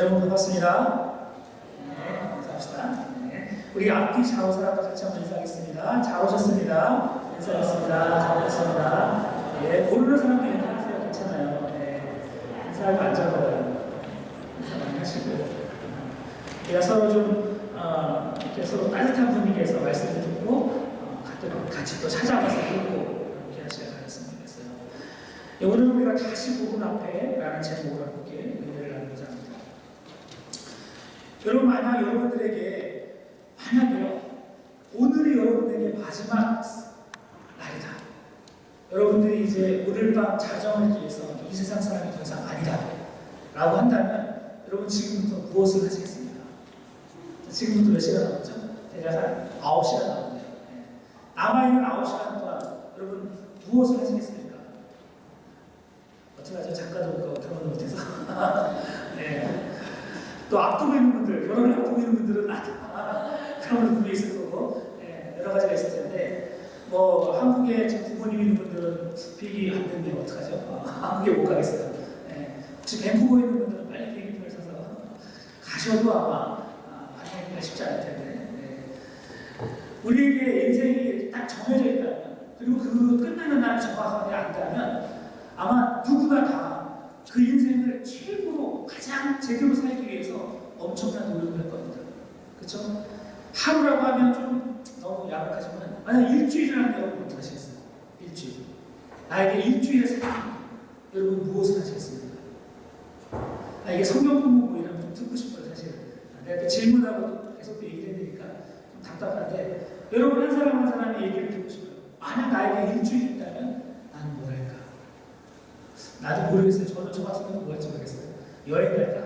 여러분 반갑습니다. 네, 인사합시다. 네. 우리 앞뒤 좌우 사람과 같이 한번 인사하겠습니다. 잘 오셨습니다. 인사하겠습니다. 잘 오셨습니다. 네, 모르는 사람도 인사하세요. 괜찮아요. 네, 인사하고 앉아봐요. 인사 많이 하시고요. 우리가 서로 좀 이렇게 서로 따뜻한 분위기에서 말씀을 듣고 같이 또 찾아가서 듣고 이렇게 하셔야 하였으면 좋겠어요. 네, 오늘 우리가 다시 복음 앞에 라는 제목으로 함께 은혜를 나누고자 합니다. 여러분, 만약에요, 오늘이 여러분에게 마지막 날이다. 여러분들이 이제 오늘 밤 자정을 기해서 이 세상 사람이 더 이상 아니다. 라고 한다면, 여러분 지금부터 무엇을 하시겠습니까? 지금부터 몇 시간 남았죠? 대략 한 9시간 남았네요. 네. 남아있는 9시간 동안 여러분 무엇을 하시겠습니까? 어떡하죠? 작가도 결혼을 못해서. 네. 또 앞두고 있는 분들, 결혼을 앞두고 있는 분들은 그런 분이 있을 거고, 네, 여러 가지가 있을 텐데, 뭐 한국에 지금 부모님 있는 분들은 비행기 안 됐네요. 어떡하죠? 한국에 못 가겠어요. 네. 혹시 밴쿠버에 있는 분들은 빨리 비행기표를 사서 가셔도 아마 만나기가 쉽지 않을 텐데, 네. 우리에게 인생이 딱 정해져 있다면, 그리고 그 끝나는 날이 정확하게 안다면, 아마 누구나 다 그 인생을 최고로 가장 제대로 살기 위해서 엄청난 노력을 할 겁니다. 그렇죠? 하루라고 하면 좀 너무 야박하지만, 만약 일주일이라면 여러분 어떻게 하시겠어요? 일주일. 나에게 일주일의 삶, 여러분 무엇을 하시겠습니까? 이게 성경 공부 뭐 이런 좀 듣고 싶어요, 사실. 내가 또 질문하고도 계속 또 얘기를 해드리니까 좀 답답한데, 여러분 한 사람 한 사람의 얘기를 듣고 싶어요. 만약 나에게 일주일이 있다면 나는 뭘 할까? 나도 모르겠어요. 저는 저 같은 경우는 뭐 할지 모르겠어요. 여행 갈까?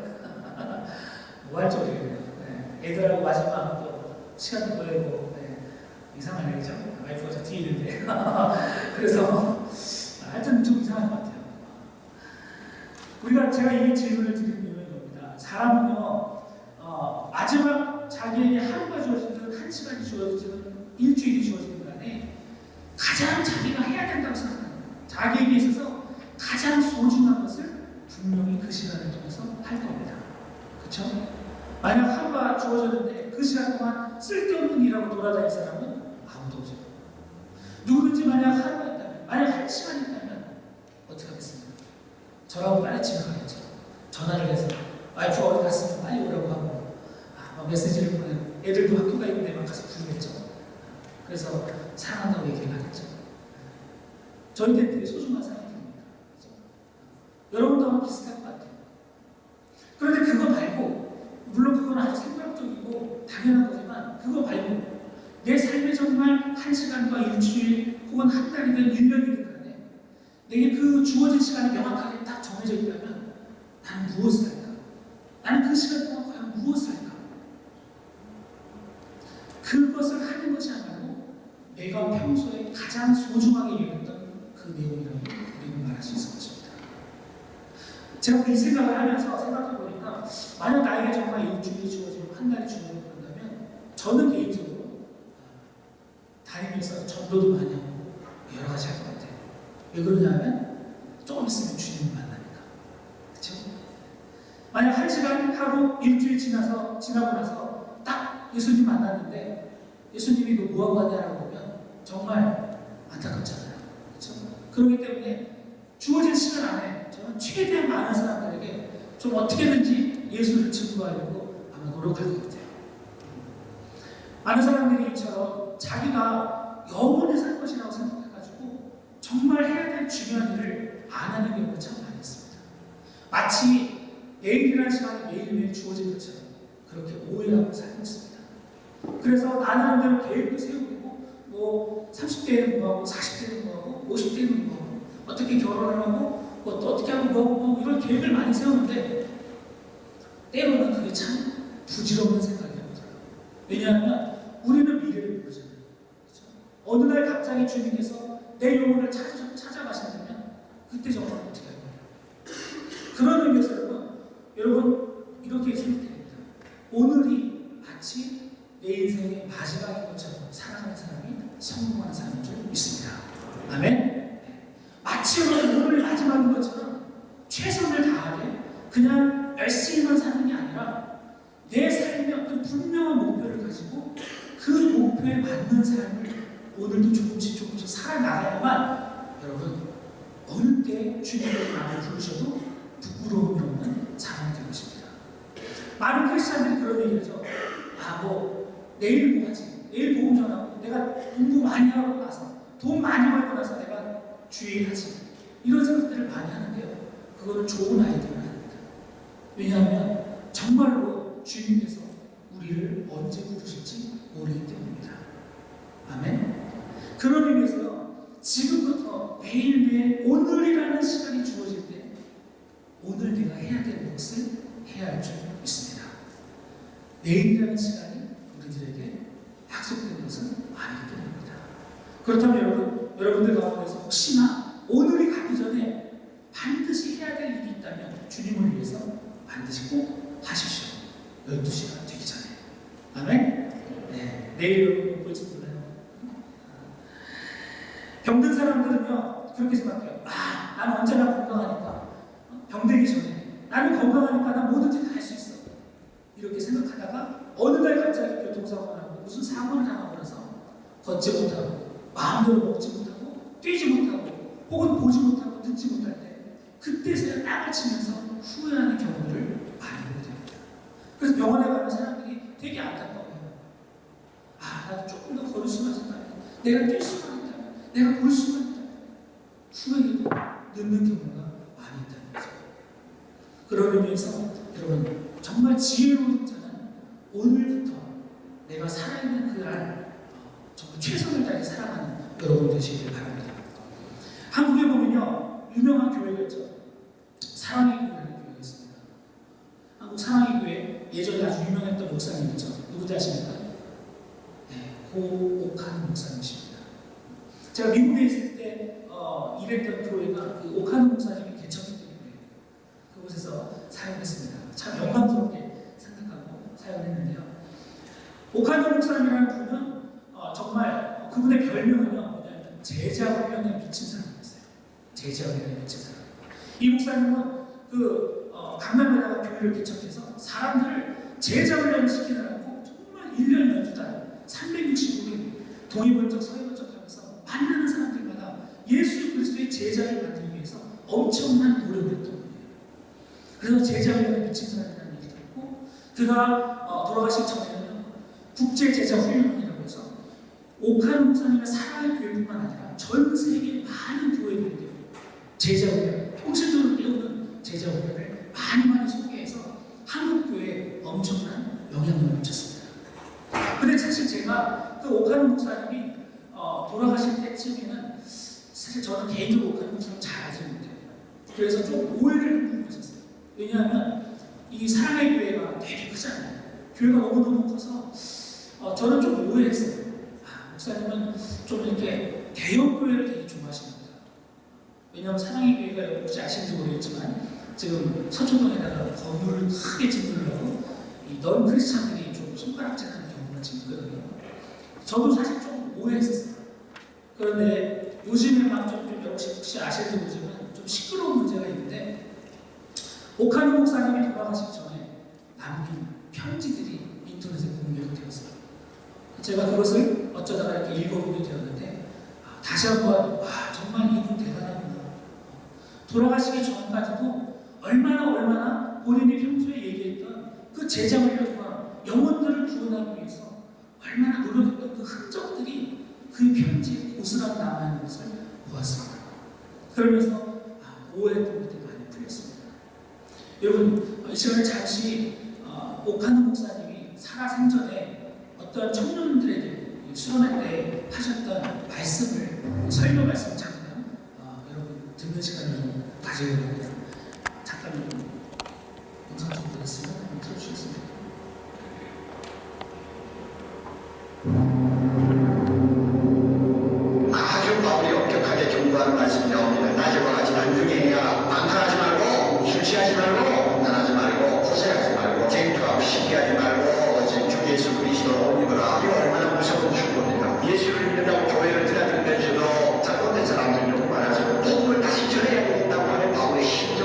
뭐 할지 모르겠네요. 네. 애들하고 마지막 또 시간도 보내고, 네. 이상한 얘기죠. 와이프가 저 뒤에 있는데. 그래서 하여튼 좀 이상한 것 같아요. 제가 이 질문을 드리는 이유는 겁니다. 사람은요, 마지막 자기에게 하루가 주어지든 한 시간이 주어지든 일주일이 주어지든 간에 가장 자기가 해야 된다고 생각합니다. 자기에게 있어서 가장 소중한 것을 분명히 그 시간을 통해서 할 겁니다. 그렇죠? 만약 하루가 주어졌는데 그 시간 동안 쓸데없는 일하고 돌아다닐 사람은 아무도 없어요. 누구든지 만약 하루가 있다면, 만약 한 시간이 있다면 어떻게 하겠습니까? 저라고 빨리 집에 가겠죠. 전화를 해서 와이프가 어디 갔으면 빨리 오라고 하고, 메시지를 보내고, 애들도 학교 가 있는데 막 가서 부르겠죠. 그래서 사랑한다고 얘기를 하겠죠. 저희한테 되게 소중한 사람이 여러분도 아마 비슷할 것 같아요. 그런데 그거 말고, 물론 그건 아주 생각적이고 당연한 거지만, 그거 말고 내 삶에 정말 한 시간과 일주일 혹은 한 달이든 1년이든 간에 내게 그 주어진 시간이 명확하게 딱 정해져 있다면 나는 무엇을 할까? 나는 그 시간 동안 과연 무엇을 할까? 그것을 하는 것이야말로 내가 평소에 가장 소중하게 여겼던 그 내용이라고 우리는 말할 수 있을 것입니다. 제가 이 생각을 하면서 생각해보니까, 만약 나에게 정말 일주일이 주어지고 한 달이 주어지고 그런다면, 저는 개인적으로 다니면서 전도도 많이 하고 여러 가지 할 것 같아요. 왜 그러냐면 조금 있으면 주님을 만나니까. 그렇죠? 만약 한 시간 하고 일주일 지나고 나서 딱 예수님 만났는데 예수님이 너 뭐하고 왔냐라고 하면 정말 안타깝잖아요. 그렇죠? 그렇기 때문에 주어진 시간 안에 저는 최대한 많은 사람들에게 좀 어떻게든지 예수를 증거하려고 아마 노력할 것 같아요. 많은 사람들이 이처럼 자기가 영원히 살 것이라고 생각해가지고 정말 해야 될 중요한 일을 안 하는 경우가 참 많이 있습니다. 마치 내일이라는 시간이 매일매일 주어진 것처럼 그렇게 오해하고 살고 있습니다. 그래서 나름대로 계획도 세우고, 뭐 30대에는 뭐하고 40대에는 뭐하고 50대에는 뭐하고 어떻게 결혼을 하고 또 어떻게 하고 뭐 이런 계획을 많이 세우는데, 때로는 그게 참 부질없는 생각이라고 들어요. 왜냐하면 우리는 미래를 모르잖아요. 그렇죠? 어느 날 갑자기 주님께서 내 영혼을 찾아가신다면 그때 정말 어떻게 할 거예요? 그런 의미에서 여러분 이렇게 생각됩니다. 오늘이 마치 내 인생의 마지막인 것처럼 살아가는 사람이 성공하는 사람인 줄 믿습니다. 아멘? 마치 오늘 마지막인 것처럼 최선을 다하게 그냥 열심히만 사는 게 아니라 아니라 내 삶의 어떤 분명한 목표를 가지고 그 목표에 맞는 삶을 오늘도 조금씩 살아나가야만 여러분 어느 때 주님의 나를 부르셔도 부끄러움이 없는 사람이 될 것입니다. 많은 크리스찬들이 그런 얘기하죠. 내일 뭐 하지? 내일 복음 전하고 내가 공부 많이 하고 나서 돈 많이 벌고 나서 내가 주일 하지. 이런 생각들을 많이 하는데요. 그거는 좋은 아이디어는 아닙니다. 왜냐하면 정말로 주님께서 우리를 언제 부르실지 모르기 때문입니다. 아멘. 그런 의미에서 지금부터 매일매일 오늘이라는 시간이 주어질 때 오늘 내가 해야 될 것을 해야 할 줄 믿습니다. 내일이라는 시간이 우리들에게 약속된 것은 아니기 때문입니다. 그렇다면 여러분들 가운데서 혹시나 오늘이 가기 전에 반드시 해야 될 일이 있다면 주님을 위해서 반드시 꼭 하십시오. 12시가 되기 전에. 아멘? 네. 내일 여러분 못 볼지 몰라요. 병든 사람들은요, 그렇게 생각해요. 나는 언제나 건강하니까. 병들기 전에. 나는 건강하니까 난 뭐든지 다 할 수 있어. 이렇게 생각하다가 어느 날 갑자기 교통사고가 나고 무슨 사고를 당하고 나서 걷지 못하고 마음대로 먹지 못하고 뛰지 못하고 혹은 보지 못하고 듣지 못할 때 그때서야 땅을 치면서 후회하는 경우를 많이 보게 됩니다. 그래서 병원에 가면 사람들이 되게 안타까워해요. 나도 조금 더 걸을 수만 있다면, 내가 뛸 수만 있다면, 내가 볼 수만 있다면 후회해도 늦는 경우가 많이 있다는 거죠. 그런 의미에서 여러분 정말 지혜로운 자는 오늘부터 내가 살아있는 그 날 정말 최선을 다해 살아가는 여러분 되시길 바랍니다. 한국에 보면요 유명한 교회가 있죠. 사랑의 교회라는 교회가 있습니다. 한국 사랑의 교회 예전에 아주 유명했던 목사님 있죠. 누구지 아십니까? 네, 오카노 목사님이십니다. 제가 미국에 있을 때 일했던 교회가 그 오카노 목사님이 개척했던 교회, 그곳에서 사역했습니다. 참 영광스럽게 생각하고 사역을 했는데요. 오카노 목사님이라는 분은 정말 그분의 별명은요 뭐냐면 제자 훈련에 미친 사람이었어요. 제자 훈련에 미친 사람. 이 목사님은 강남에다가 교회를 개척해서 사람들을 제자 훈련을 시키느라고 정말 1년 연두 달 365일 동해번쩍 서해번쩍 하면서 만나는 사람들마다 예수 그리스도의 제자를 만들기 위해서 엄청난 노력을 했던 거예요. 그래서 제자 훈련에 미친 사람이라는 얘기도 있고, 그가 돌아가신 전에는 국제 제자 훈련이라고 해서 오카노 목사님의 사랑의 교회뿐만 아니라 전 세계 많은 교회들에게 제자 훈련, 통신도를 깨우는 제자 훈련을 많이 소개해서 한국 교회에 엄청난 영향력을 미쳤습니다. 근데 사실 제가 그 오카노 목사님이 돌아가실 때쯤에는 사실 저는 개인적으로 오카노 목사님 잘 알지 못해요. 그래서 좀 오해를 하고 있었어요. 왜냐하면 이 사랑의 교회가 되게 크잖아요. 교회가 너무너무 커서 저는 좀 오해했어요. 목사님은 좀 이렇게 대형 교회를 되게 좋아하십니다. 왜냐하면 사랑의 교회가 혹시 아시는지 모르겠지만 지금 서초동에다가 건물을 크게 짓느라고 이 넌 크리스찬들이 좀 손가락질하는 경우가 지금 있거든요. 저도 사실 좀 오해했었어요. 그런데 요즘에 막 좀 혹시 아실지 모르지만 좀 시끄러운 문제가 있는데, 오카노 목사님이 돌아가시기 전에 남긴 편지들이 인터넷에 공개가 되었어요. 제가 그것을 어쩌다가 이렇게 읽어보게 되었는데 다시 한번 정말 이분 대단하구나. 돌아가시기 전까지도 얼마나 본인이 평소에 얘기했던 그 제자 훈련과 영혼들을 구원하기 위해서 얼마나 노력했던 그 흔적들이 그 편지에 고스란히 남아있는 것을 보았습니다. 그러면서 오해했던 것들이 많이 풀렸습니다. 여러분 이 시간에 잠시 오카노 목사님이 살아생전에 어떤 청년들에게 수련회 때 하셨던 말씀을 설교 말씀 잠깐 여러분 듣는 시간을 좀 가지려고 합니다. 잠깐 영상 좀 드렸으면 한번 틀어주시겠습니다. 아주 바울이 엄격하게 경고하는 말씀이 나옵니다. 낮에와 같이 나중에야 방탕하지 말고, 술 취하지 말고, 음란하지 말고, 고생하지 말고, 쟁투하고 시기하지 말고, 주 예수 그리스도로 믿어라. 이거 얼마나 무서운 축복입니까? 예수를 믿는다고 교회를 드나들면서도 잘못된 사람들이 너무 많아서 복음을 다시 전해야 된다고 하는 바울의 힘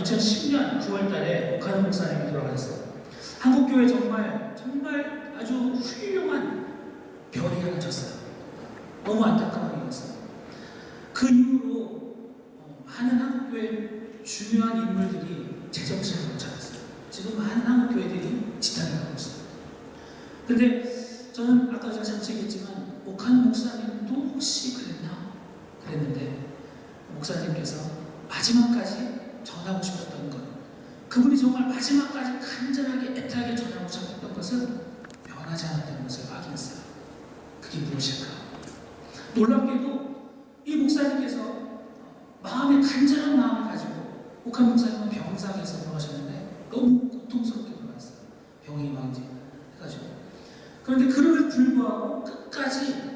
2010년 9월달에 오카노 목사님이 돌아가셨어요. 한국교회 정말 아주 훌륭한 별이 하나 졌어요. 너무 안타까운 일이었어요. 그 이후로 많은 한국교회 중요한 인물들이 제정신을 못 차렸어요. 지금 많은 한국교회들이 지탄을 하고 있어요. 근데 저는 아까 제가 잠시 얘기했지만 오카노 목사님도 혹시 그랬는데 목사님께서 마지막까지 전하고 싶었던 것, 그분이 정말 마지막까지 간절하게 애타게 전하고 싶었던 것은 변하지 않았다는 것을 확인했어요. 그게 무엇일까? 놀랍게도 이 목사님께서 마음에 간절한 마음을 가지고 오카노 목사님은 병상에서 돌아가셨는데 너무 고통스럽게 돌아갔어요. 병이 막 이제 해가지고. 그런데 그럼에도 불구하고 끝까지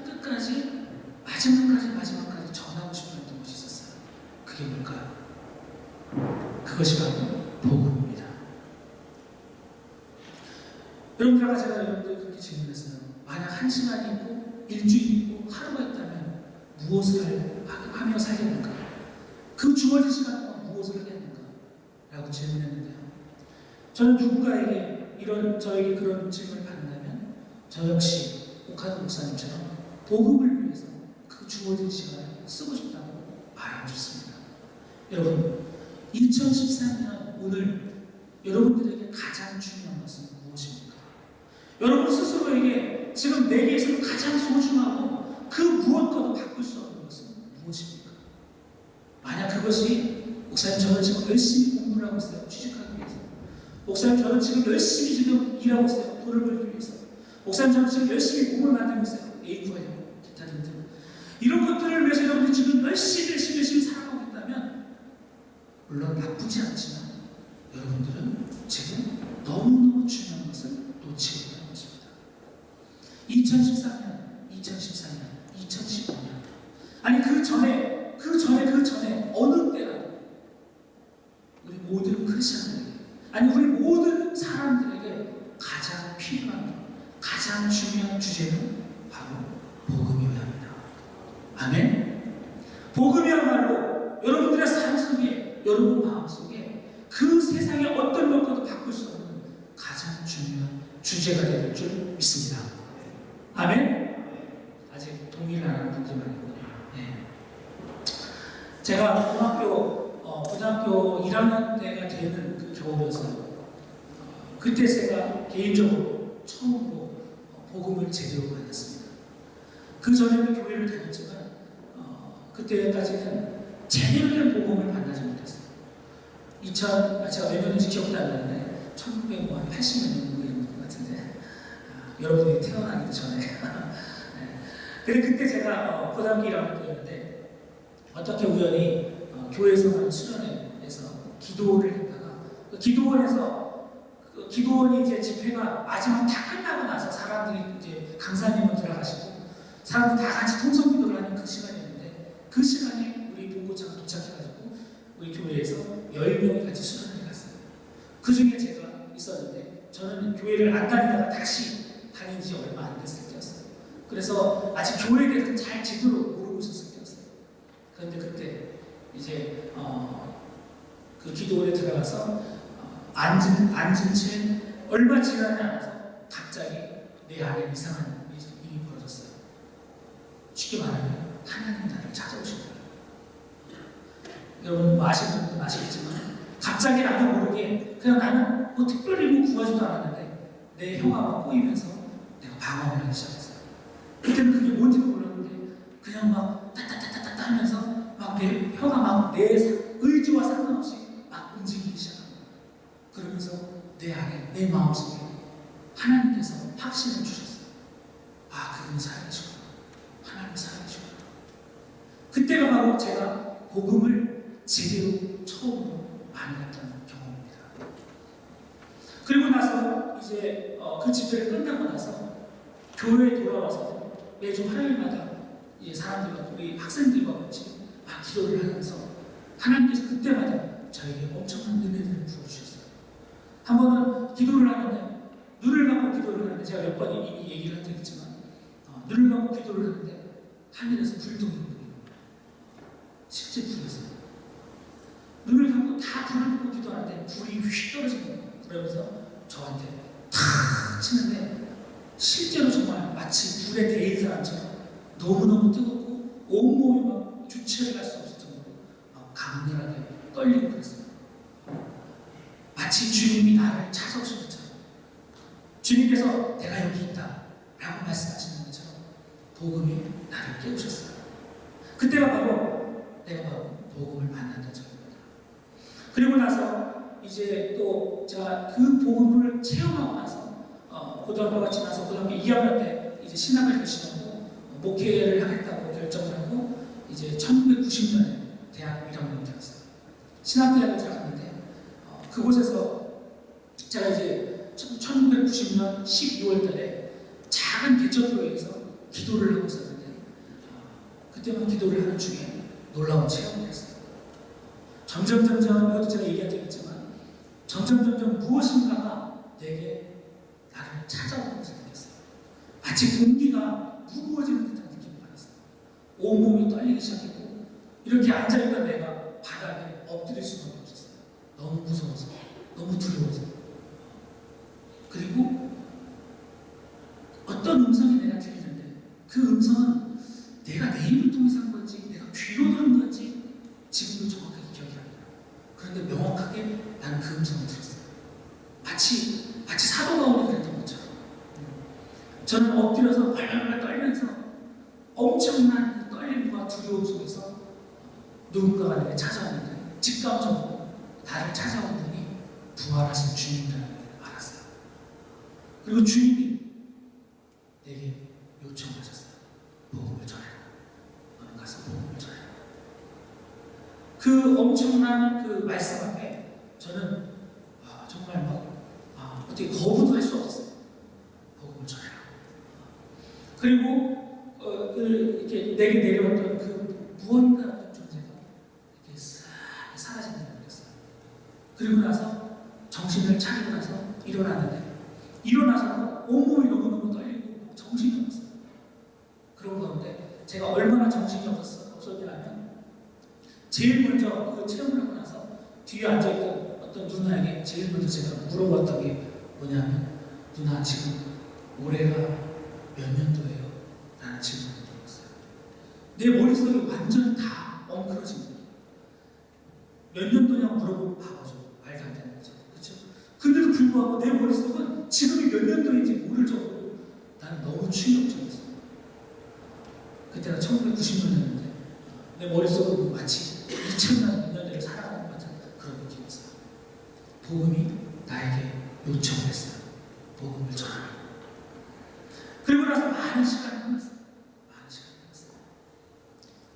마지막까지 전하고 싶었던 것이 있었어요. 그게 뭘까요? 그것이 바로 복음입니다. 여러분들 아까 제가 여러분들 그렇게 질문했어요. 만약 1시간이 있고 일주일이 있고 하루가 있다면 무엇을 하며 살겠는가? 그 주어진 시간 동안 무엇을 하겠는가? 라고 질문했는데요. 저는 누군가에게 저에게 그런 질문을 받는다면 저 역시 오카노 목사님처럼 복음을 위해서 그 주어진 시간을 쓰고 싶다고 말하고 싶습니다. 여러분, 2013년 오늘 여러분들에게 가장 중요한 것은 무엇입니까? 여러분 스스로에게 지금 내게서 가장 소중하고 그 무엇과도 바꿀 수 없는 것은 무엇입니까? 만약 그것이 목사님 저는 지금 열심히 공부를 하고 있어요. 취직하기 위해서. 목사님 저는 지금 열심히 지금 일하고 있어요. 돈을 벌기 위해서. 목사님 저는 지금 열심히 몸을 만들고 있어요. A 구하려고 기타 등등. 이런 것들을 위해서 여러분들이 지금 열심히 살아가고 있다면 물론 나쁘지 않지만 여러분들은 지금 너무너무 중요한 것을 놓치고 있다는 것입니다. 2013년, 2015년 아니 그 전에 어느 때라도 우리 모든 크리스천들에게 아니 우리 모든 사람들에게 가장 필요한 가장 중요한 주제는 바로 복음이어야 합니다. 아멘? 복음이야말로 여러분들의 삶 속에 여러분 마음 속에 그 세상의 어떤 것과도 바꿀 수 없는 가장 중요한 주제가 될 줄 믿습니다. 아멘? 아직 동의를 안 하는 분들만 있군요. 네. 제가 고등학교 1학년 때가 되는 그 겨울이어서 그때 제가 개인적으로 처음으로 복음을 제대로 만났습니다. 그 전에는 교회를 다녔지만 그때까지는 제대로 된 복음을 만나지 못했어요. 제가 몇 년인지 기억도 안 나는데 1980년 이런 것 같은데 여러분이 태어나기 전에 네. 근데 그때 제가 고등학교 1학년 때였는데 어떻게 우연히 교회에서 하는 수련회에서 기도를 했다가 그 기도원에서 기도원이 이제 집회가 마지막 다 끝나고 나서 사람들이 이제 강사님은 들어가시고 사람들 다 같이 통성 기도를 하는 그 시간이었는데 그 시간에 우리 본고차가 도착해가지고 우리 교회에서 10명이 같이 수련회를 갔어요. 그 중에 제가 있었는데 저는 교회를 안 다니다가 다시 다닌 지 얼마 안 됐을 때였어요. 그래서 아직 교회에 대해서 잘 제대로 모르고 있었을 때였어요. 그런데 그때 이제 그 기도원에 들어가서 앉은 채 얼마 지나지 않아서 갑자기 내 안에 이상한 일이 벌어졌어요. 쉽게 말하면 하나님 나를 찾아오신 거예요. 여러분 뭐 아시는 분은 아시겠지만 갑자기 나도 모르게 그냥 나는 뭐 특별히 뭐 구하지도 않았는데 내 혀가 막 꼬이면서 내가 방언을 하기 시작했어요. 그때는 그게 뭔지도 몰랐는데 그냥 막 따따따따따 하면서 막 내 혀가 막 내 의지와 상관없이 막 움직이기 시작합니다. 그러면서 내 안에 내 마음속에 하나님께서 확신을 주셨어요. 아, 그분이 살아계시구나. 하나님이 살아계시구나. 그때가 바로 제가 복음을 제대로 처음으로 만났던 경험입니다. 그리고 나서 이제 그 집회를 끝나고 나서 교회에 돌아와서 매주 화요일마다 이제 사람들과 우리 학생들과 같이 막 기도를 하면서 하나님께서 그때마다 저에게 엄청난 은혜들을 부어주셨어요. 한 번은 기도를 하는데 눈을 감고 기도를 하는데 제가 몇 번 이미 얘기를 한 적이 있지만 눈을 감고 기도를 하는데 하늘에서 불똥이 보여요. 실제 불이었어요. 다 불을 끄고 기도하는데 불이 휙 떨어지는 거예요. 그러면서 저한테 탁 치는데 실제로 정말 마치 불에 데인 사람처럼 너무너무 뜨겁고 온몸이 막 주체를 할 수 없을 정도로 막 강렬하게 떨리고 그랬어요. 마치 주님이 나를 찾아오신 것처럼, 주님께서 내가 여기 있다 라고 말씀하시는 것처럼 복음이 나를 깨우셨어요. 그때가 바로 내가 바로 복음을 만났던 적입니다. 그리고 나서 이제 또 제가 그 복음을 체험하고 나서 고등학교가 지나서 고등학교 2학년 때 이제 신학을 결심하고 목회를 하겠다고 결정을 하고 이제 1990년에 대학 1학년 되었어요. 신학대학을 들어갔는데 그곳에서 제가 이제 1990년 12월 달에 작은 개척교회에서 기도를 하고 있었는데 그때만 기도를 하는 중에 놀라운 체험을 했어요. 점점 이것도 제가 얘기한 적이 있지만 점점 무엇인가가 내게 나를 찾아오는 것을 느꼈어요. 마치 공기가 무거워지는 듯한 느낌을 받았어요. 온몸이 떨리기 시작했고 이렇게 앉아있던 내가 바닥에 엎드릴 수밖에 없었어요. 너무 무서워서, 너무 두려워서. 그리고 어떤 음성이 내가 들리는데 그 음성은 내가 내 입을 통해서 한 건지 내가 귀로 들은 건지 지금도 정확하게 기억이 안 나요. 그런데 명확하게 나는 그 음성을 들었어요. 마치 사도 바울이 그랬던 것처럼 저는 엎드려서 발발발 떨면서 엄청난 떨림과 두려움 속에서 누군가가 내게 찾아왔는데 직감적으로 나를 찾아온 분이 부활하신 주님이라는 걸 알았어요. 그리고 주님이 내게 요청하셨어요. 복음을 전해라. 너는 가서 복음을 전해라. 그 엄청난 그 말씀 앞에 저는 정말 어떻게 거부도 할 수 없었어요. 복음을 전해라. 그리고 이렇게 내게 내려왔던 그 무언가 같은 존재가 이렇게 싹 사라진다는 걸 느꼈어요. 그리고 나서 정신을 차리고 나서 일어나서도 온몸이 너무너무 떨리고 정신이 없었어요. 그런 가운데 제가 얼마나 정신이 없었냐면 제일 먼저 그 체험을 하고 나서 뒤에 앉아있던 어떤 누나에게 제일 먼저 제가 물어봤던 게 뭐냐면 누나 지금 올해가 몇 년도예요? 라는 질문을 물어봤어요. 내 머릿속이 완전히 다 엉클어진 거예요. 몇 년도냐고 물어보면 바보죠. 말도 안 되는 거죠. 그렇죠? 근데도 불구하고 내 머릿속은 지금이 몇 년도인지 모를 정도로 나는 너무 충격적이었어요. 그때가 1990년이었는데 내 머릿속은 마치 2000년대를 살아가는 것 같은 그런 느낌이었어요. 복음이 나에게 요청을 했어요. 복음을 전하라. 그리고 나서 많은 시간이 흘렀어요.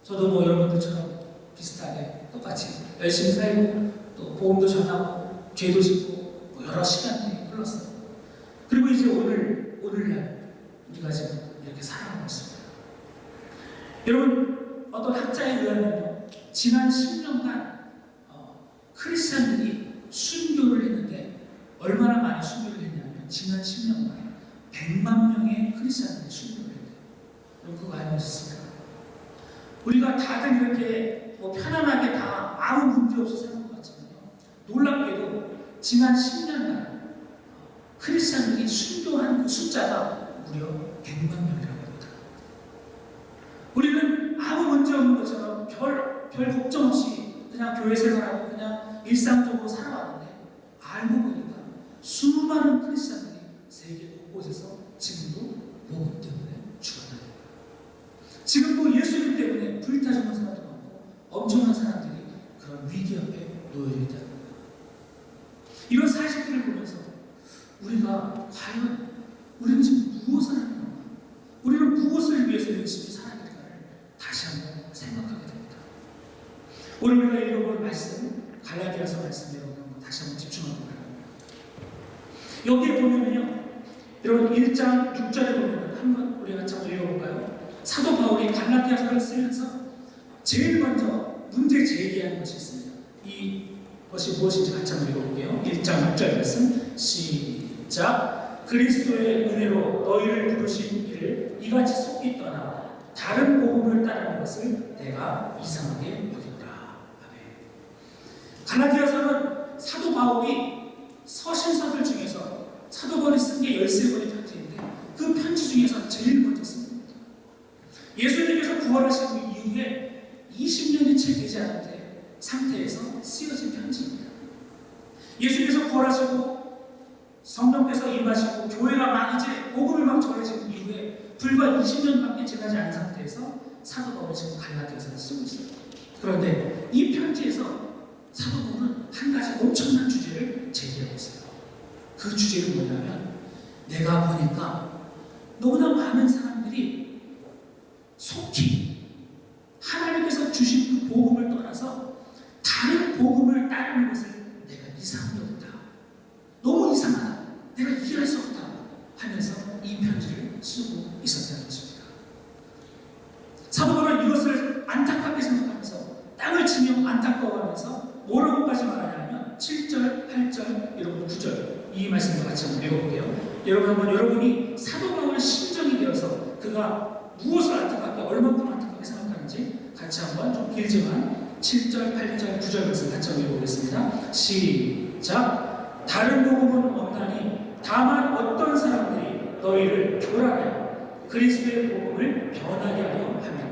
저도 뭐 여러분들처럼 비슷하게 똑같이 열심히 살고 또 복음도 전하고 죄도 짓고 뭐 여러 시간이 흘렀어요. 그리고 이제 오늘날 우리가 지금 이렇게 살아가고 있습니다. 여러분 어떤 학자에 의하면요 지난 10년간 크리스천들이 순교를 했는데 얼마나 많이 순교를 했냐면 지난 10년간 100만 명의 크리스천들이 순교를 했대요. 여러분 그거 알고 있습니까? 우리가 다들 이렇게 편안하게 다 아무 문제 없이 사는 것 같지만요. 놀랍게도 지난 10년간 크리스천들이 순교한 그 숫자가 무려 100만 명이라고 합니다. 우리는 아무 문제 없는 것처럼 별 걱정 없이 그냥 교회 생활하고 그냥 일상적으로 살아왔는데 알고 보니까 수많은 크리스천들이 세계 곳곳에서 지금도 복음 때문에 죽었다는 거예요. 지금도 예수님 때문에 불타 죽는 사람도 많고 엄청난 사람들이 그런 위기 앞에 놓여 있다는 거예요. 이런 사실들을 보면서 우리가 과연 우리는 지금 무엇을 하는 건가? 우리는 무엇을 위해서 열심히 살아야 될까를 다시 한번 생각하게 됩니다. 오늘 우리가 읽어볼 말씀 갈라디아서 말씀 여러분 다시 한번 집중하고 바랍니다. 여기에 보면요 여러분 1장 6절에 보면 한번 우리 같이 한번 읽어볼까요? 사도 바울이 갈라디아서를 쓰면서 제일 먼저 문제 제기하는 것이 있습니다. 이것이 무엇인지 같이 한번 읽어볼게요. 1장 6절 말씀 시작. 그리스도의 은혜로 너희를 부르신 이를 이같이 속기 떠나 다른 복음을 따르는 것을 내가 이상하게 여기노라. 아멘. 갈라디아서는 바울이 서신서들 중에서 사도 바울이 쓴 게 13권의 편지인데 그 편지 중에서 제일 먼저 씁니다. 예수님께서 부활하신 이후에 20년이 채 되지 않은 상태에서 쓰여진 편지입니다. 예수님께서 부활하시고 성령께서 임하시고 교회가 막 이제 복음을 막 전해진 이후에 불과 20년밖에 지나지 않은 상태에서 사도 바울이 지금 갈라디아서를 쓰고 있어요. 그런데 이 편지에서 사도 바울은 한 가지 엄청난 주제를 제기하고 있어요. 그 주제는 뭐냐면 내가 보니까 너무나 많은 사람들이 속히 하나님께서 주신 그 복음을 떠나서 다른 복음을 따르는 것을 내가 이상하게 여긴다. 너무 이상하다. 내가 이해할 수 없다. 하면서 이 편지를 쓰고 있었다는 것입니다. 사도 바울은 이것을 안타깝게 생각하면서 땅을 치며 안타까워하면서 뭐라고까지 말하냐면 7절, 8절, 여러분 9절 이 말씀과 같이 한번 읽어볼게요. 여러분이 사도 바울의 심정이 되어서 그가 무엇을 안타깝게 얼마큼 안타깝게 생각하는지 같이 한번 좀 길지만 7절, 8절, 9절 말씀 같이 한번 읽어보겠습니다. 시작. 다른 복음은 없나니 다만 어떤 사람들이 너희를 교란하여 그리스도의 복음을 변하게 하려 하며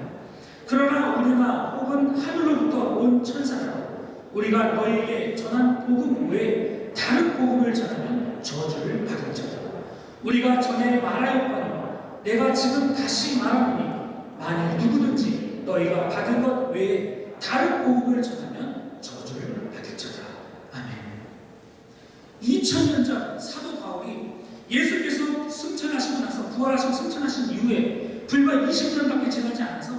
그러나 우리나 혹은 하늘로부터 온 천사라 우리가 너희에게 전한 복음 외에 다른 복음을 전하면 저주를 받을 자다. 우리가 전에 말하였거니와 내가 지금 다시 말하노니 만일 누구든지 너희가 받은 것 외에 다른 복음을 전하면 저주를 받을 자다. 아멘. 2000년 전 사도 바울이 예수께서 승천하시고 나서 부활하시고 승천하신 이후에 불과 20년밖에 지나지 않아서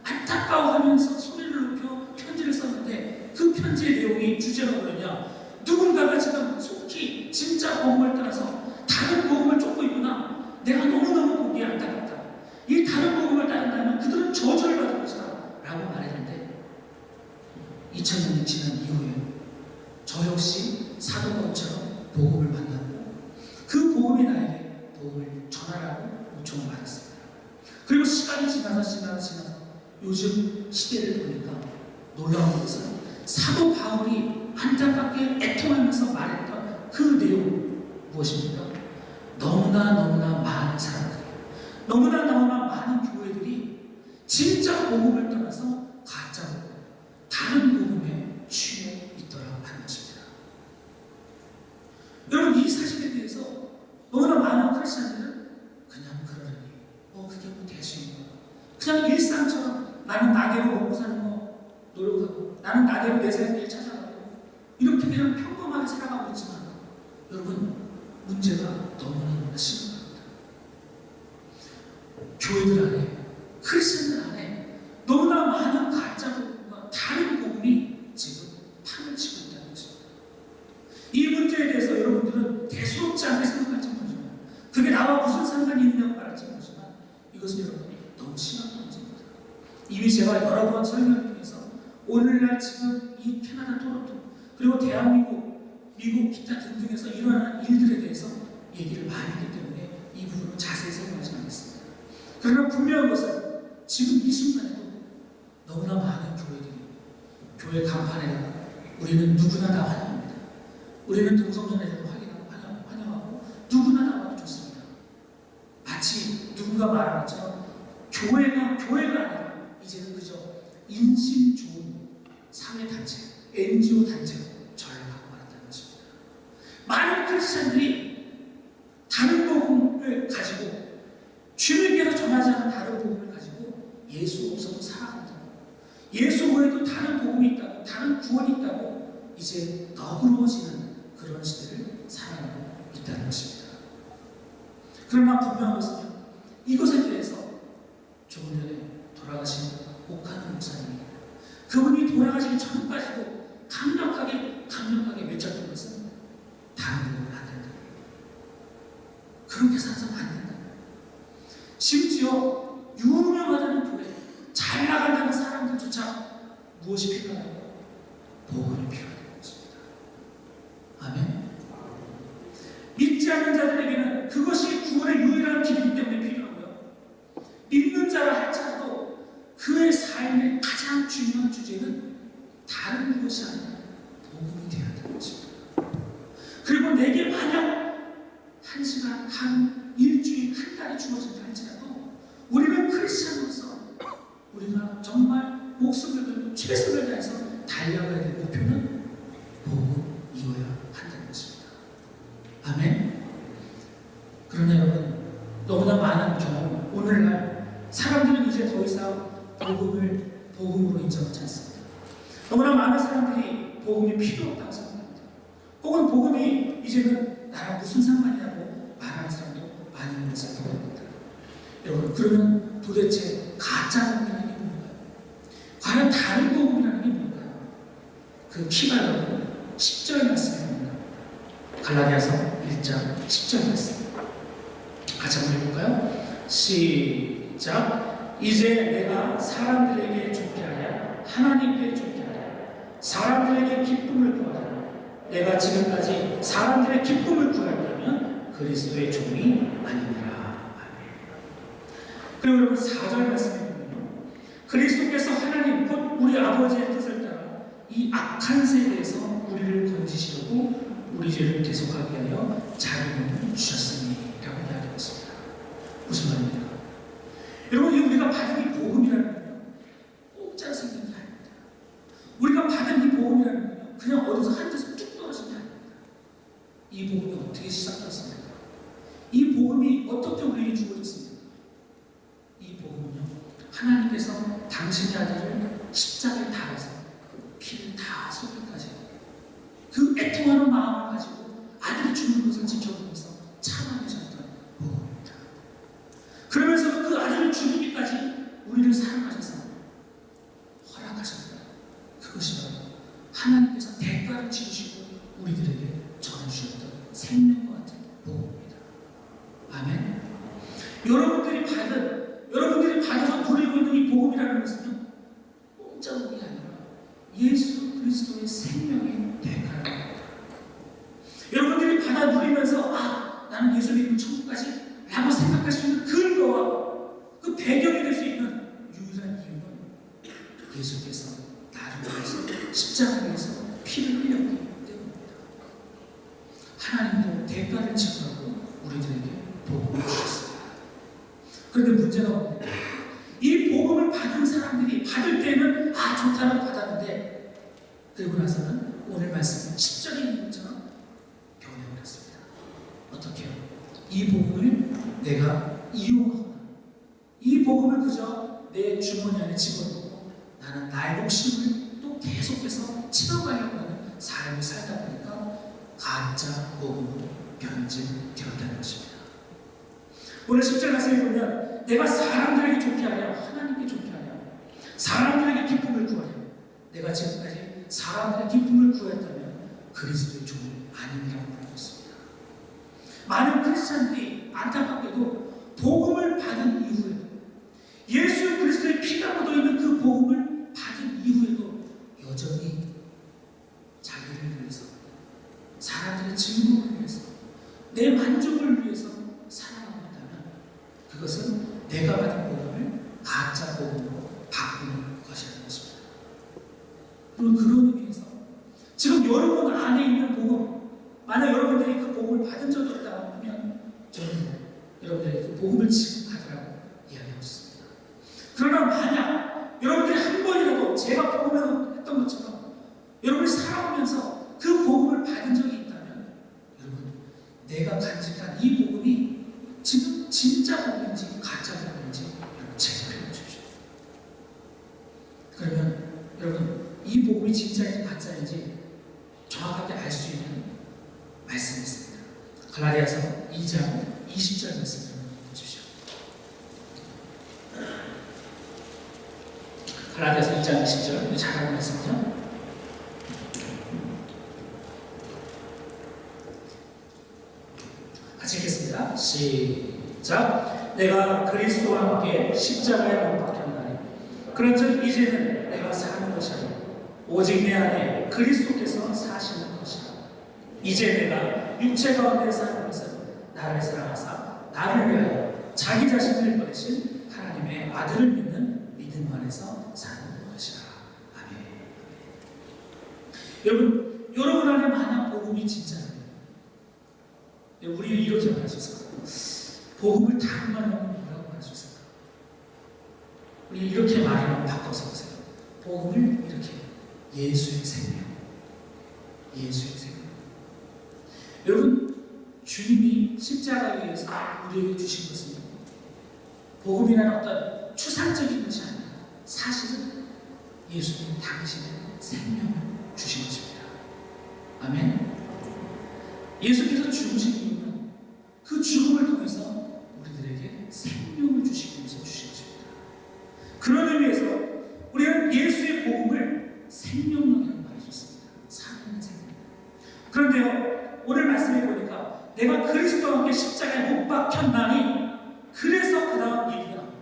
안타까워하면서 소리를 높여 편지를 썼는데 그 편지의 내용이 주제가 뭐였냐? 누군가가 지금 속히 진짜 복음을 따라서 다른 복음을 쫓고 있구나. 내가 너무너무 보기에 안타깝다. 이 다른 복음을 따른다면 그들은 저주를 받을 것이다. 라고 말했는데 2000년이 지난 이후에 저 역시 사도 바울처럼 복음을 만났고 그 복음이 나에게 복음을 전하라고 요청을 받았습니다. 그리고 시간이 지나서 요즘 시대를 보니까 놀라운 것은 사도 바울이 안타깝게 애통하면서 말했던 그 내용 무엇입니까? 너무나 많은 사람들, 너무나 많은 교회들이 진짜 복음을 떠나서 가짜 복음, 다른 복음에 취해 있더라 하는 것입니다. 여러분 이 사실에 대해서 너무나 많은 크리스천들은 그냥 그러려니 그게 뭐 대수인가 그냥 일상처럼 나는 나대로 먹고 사는 거 노력하고 나는 나대로 내 살 길 찾아가고 이렇게 그냥 평범하게 살아가고 있지만 여러분 문제가 너무나 심각합니다. 교회들 안에 크리스천들 안에 너무나 많은 가짜 복음과 다른 복음이 지금 판을 치고 있다는 것입니다. 이 문제에 대해서 여러분들은 대수롭지 않게 생각할지 모르지만 그게 나와 무슨 상관이 있냐고 말할지 모르지만 이것은 여러분이 너무 심각한 문제입니다. 이미 제가 여러 번 설명을 통해서 오늘날 지금 이 캐나다 토론토 그리고 대한민국, 미국 기타 등등에서 일어나는 일들에 대해서 얘기를 많이 했기 때문에 이 부분은 자세히 설명하지 않겠습니다. 그러나 분명한 것은 지금 이 순간에도 너무나 많은 교회들이 교회 간판에다가 우리는 누구나 다 환영합니다. 우리는 동성연애자도 환영하고 누구나 나와도 좋습니다. 마치 누군가 말한 것처럼 교회가 아니라 이제는 그저 인심 좋은 사회단체, NGO 단체로 전락하고 말았다는 것입니다. 많은 크리스천들이 다른 복음을 가지고 주님께서 전하지 않은 다른 복음을 가지고 예수 없어도 살아간다고 예수 외에도 다른 복음이 있다고 다른 구원이 있다고 이제 너그러워지는 그런 시대를 살아가고 있다는 것입니다. 그러나 분명한 것은 이것에 대해서 조금 전에 돌아가신 옥하는 목사님이 그분이 돌아가시기 전까지도 강력하게 외쳤던 것은 다른 복음을 안 된다. 그렇게 살아서는 안 된다. 심지어 유명하다는 교회, 잘 나간다는 사람들조차 무엇이 필요하냐고? 복음이 필요하다는 것입니다. 아멘. 믿지 않는 자들에게는 그것이 구원의 유일한 길이기 때문에 필요하고요. 믿는 자라 할지라도 그의 삶의 가장 중요한 주제는 다른 것이 아니라 복음이 되어야 한다는 것입니다. 여러분 내게 만약 한 시간, 한 일주일, 한 달이 주어진다 할지라도 우리는 크리스찬으로서 우리가 정말 목숨을 걸고 최선을 다해서 달려가야 될 목표는 복음이어야 한다는 것입니다. 아멘. 그러나 여러분 너무나 많은 경우 오늘날 사람들은 이제 더 이상 복음으로 인정하지 않습니다. 너무나 많은 사람들이 복음이 필요 없다고 생각합니다. 혹은 복음이 이제는 나랑 무슨 상관이냐고 말하는 사람도 많이 있는 것을 보게 됩니다. 여러분 그러면 도대체 가짜 복음이라는 게 뭔가요? 과연 다른 복음이라는 게 뭔가요? 그 키가 여러분 10절 말씀입니다. 갈라디아서 1장 10절 말씀 같이 한번 읽어볼까요? 시작. 이제 내가 사람들에게 좋게 하랴 하나님께 좋게 하랴 사람들에게 기쁨을 구하랴 내가 지금까지 사람들의 기쁨을 구하였다면 그리스도의 종이 아니니라. 그리고 여러분 4절 말씀에 보면요 그리스도께서 하나님 곧 우리 아버지의 뜻을 따라 이 악한 세대에서 우리를 건지시려고 우리 죄를 대속하게 하여 자기 몸을 주셨으니 라고 이야기하고 있습니다. 무슨 말입니까? 여러분 우리가 받은 이 복음이라는 건요 공짜로 생긴 게 아닙니다. 우리가 받은 이 복음이라는 건요 그냥 어디서 한 데서 뚝 떨어진 게 아닙니다. 이 복음이 어떻게 시작됐습니까? 이 복음이 어떻게 우리에게 주어졌습니까? 이 복음은요 하나님께서 당신의 아들을 십자가에 달아서 피를 다 쏟기까지 그 애통하는 마음을 가지고 아들이 죽는 것을 지켜보면서 참아내셨던 복음입니다. 그러면서 그 아들을 죽이기까지 우리를 사랑하셔서 허락하셨다. 그것이 바로 하나님께서 대가를 치르시고 우리들에게 전해주셨던 생명과 같은 복음입니다. 아멘. 여러분들이 받아서 누리고 있는 이 복음이라는 것은요 공짜 복음이 아니라 예수 그리스도의 생명의 대가를 합니다. 여러분들이 받아 누리면서 나는 예수 믿으면 천국 가지 라고 생각할 수 있는 근거와 그 배경이 될 수 있는 유일한 이유는 예수께서 나를 위해서 십자가에서 피를 흘렸기 때문입니다. 하나님도 대가를 지불하고 우리들에게 복음을 주셨습니다. 그런데 문제가 뭡니까? 이 복음을 받은 사람들이 받을 때는 좋다라고 받았는데 그리고 나서는 오늘 말씀 10절에 있는 것처럼 변해버렸습니다. 어떻게요? 이 복음을 내가 이용하거나 이 복음을 그저 내 주머니 안에 집어넣고 나는 나의 욕심을 또 계속해서 채워가려고 하는 삶을 살다 보니까 가짜 복음으로 변질되었다는 것입니다. 오늘 10절 말씀에 보면 내가 사람들에게 좋게 하려 하나님께 좋게 하려 사람들에게 기쁨을 구하려 내가 지금까지 사람들의 기쁨을 구했다면 그리스도의 종이 아니라고 말하고 있습니다. 많은 크리스찬들이 안타깝게도 복음을 받은 이후에도 예수 그리스도의 피가 묻어있는 그 복음을 받은 이후에도 여전히 자기를 위해서 사람들의 즐거움을 위해서 내 만족을 위해서 살아가고 있다면 그것은 내가 받은 복음을 가짜 복음으로 바꾸는 것이라는 것입니다. 그리고 그런 의미에서 지금 여러분 안에 있는 복음 만약 여러분들이 그 복음을 받은 적이 없다고 하면 저는 여러분들에게 그 복음을 지금 받으라고 이야기하고 있습니다. 그러나 만약 여러분들이 한 번이라도 제가 복음을 했던 것처럼 여러분이 살아오면서 그 복음을 받은 적이 있다면 여러분 내가 간직한 이 복음이 지금 진짜 복음인지 가짜 복음인지 여러분 체크해 보십시오. 그러면 여러분 이 복음이 진짜인지 가짜인지 정확하게 알 수 있는 말씀이 있습니다. 갈라디아서 2장 20절 말씀을 보십시오. 갈라디아서 2장 20절 잘 알고 말씀이죠. 같이 읽겠습니다. 시작. 내가 그리스도와 함께 십자가에 못 박혔나니 그런즉 이제는 내가 사는 것이 아니라 오직 내 안에 그리스도께서 사시는 것이라. 이제 내가 육체 가운데 사는 것은 나를 사랑하사 나를 위하여 자기 자신을 버리신 하나님의 아들을 믿는 믿음 안에서 사는 것이라. 아멘. 여러분 안에 만약 복음이 진짜라면 우리는 이렇게 말할 수 있을까요? 복음을 다른 말로 하면 뭐라고 말할 수 있을까요? 우리 이렇게 말을 한번 바꿔서 보세요. 복음을 이렇게 예수의 생명, 예수의 생명. 여러분, 주님이 십자가에 의해서 우리에게 주신 것은 복음이라는 어떤 추상적인 것이 아니라 사실은 예수님 당신의 생명을 주신 것입니다. 아멘. 예수께서 죽으신 이유는 그 죽음을 통해서 우리들에게 생명을 주시기 위해서 주신 것입니다. 그런 의미에서 우리는 예수의 복음을 생명력이라고 말할 수 있습니다. 살아있는 생명. 그런데요, 오늘 말씀해 보니까 내가 그리스도와 함께 십자가에 못 박혔나니 그래서 그 다음 얘기가 나옵니다.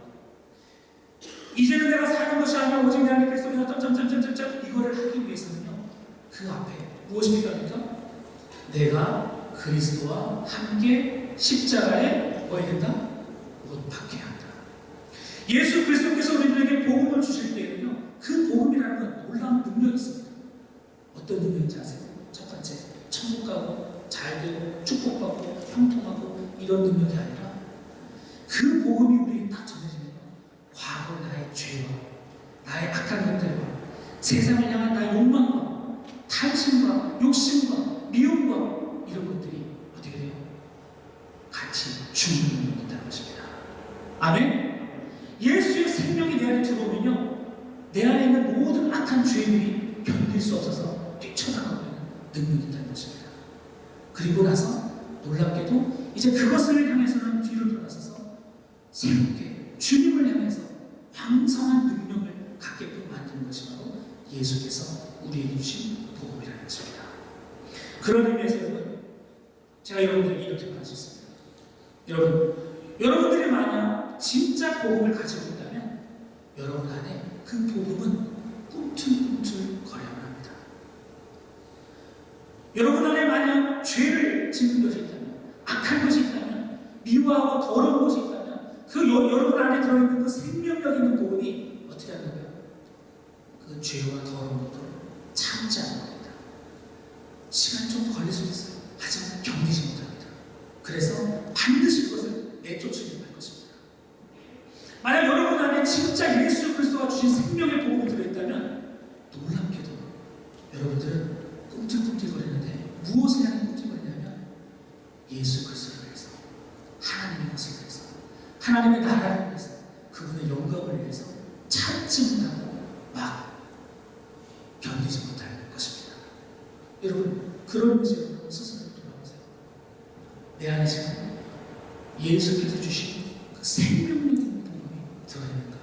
이제는 내가 사는 것이 아니라 오직 내 안에 그리스도가 점점점점점점 이거를 하기 위해서는요, 그 앞에 무엇이 필요합니까? 내가 그리스도와 함께 십자가에 뭐 해야 된다? 못 박혀야 한다. 예수 그리스도께서 우리들에게 복음을 주실 때에는요, 그 복음이라는 건 놀라운 능력이 있습니다. 어떤 능력인지 아세요? 첫 번째, 천국 가고 잘되고 축복받고 형통하고 이런 능력이 아니라 그 복음이 우리에게 딱 전해지면요, 과거 나의 죄와 나의 악한 것들과 세상을 향한 나의 욕망과 탐심과 욕심과 미움과 이런 것들이 어떻게 돼요? 같이 죽는 능력이 있다는 것입니다. 아멘? 예수의 생명이 내 안에 들어오면요, 내 안에 있는 모든 악한 죄들이 견딜 수 없어서 뛰쳐나가고 있는 능력이 있다는 것입니다. 그리고 나서 놀랍게도 이제 그것을 향해서는 뒤를 돌아서서 새롭게 주님을 향해서 왕성한 능력을 갖게끔 만드는 것이 바로 예수께서 우리에게 주신 복음이라는 것입니다. 그런 의미에서 여러분, 제가 여러분들에게 이렇게 말할 수 있습니다. 여러분들이 만약 진짜 복음을 가지고 있다면 여러분 안에 그 복음은 꿈틀꿈틀 거려야만 합니다. 여러분 안에 만약 죄를 짓는 것이 있다면, 악한 것이 있다면, 미워하고 더러운 것이 있다면 그 여러분 안에 들어있는 그 생명력 있는 복음이 어떻게 한다고요? 그 죄와 더러운 것들을 참지 않는 겁니다. 시간 좀 걸릴 수 있어요. 하지만 견디지 못합니다. 그래서 반드시 그것을 내쫓으려고 할 것입니다. 만약 여러분 안에 진짜 예수 그리스도가 주신 생명의 복음이 들어있다면 놀랍게도 여러분들은 꿈틀꿈틀거리는데 무엇을 향해 꿈틀거리냐면 예수 그리스도를 위해서, 하나님의 것을 위해서, 하나님의 나라를 위해서, 그분의 영광을 위해서 참지 못하고 막 견디지 못할 것입니다. 여러분, 그런 의미에서 여러분 스스로 돌아보세요. 내 안에 지금 예수께서 주신 그 생명력 있는 복음이 들어있는가?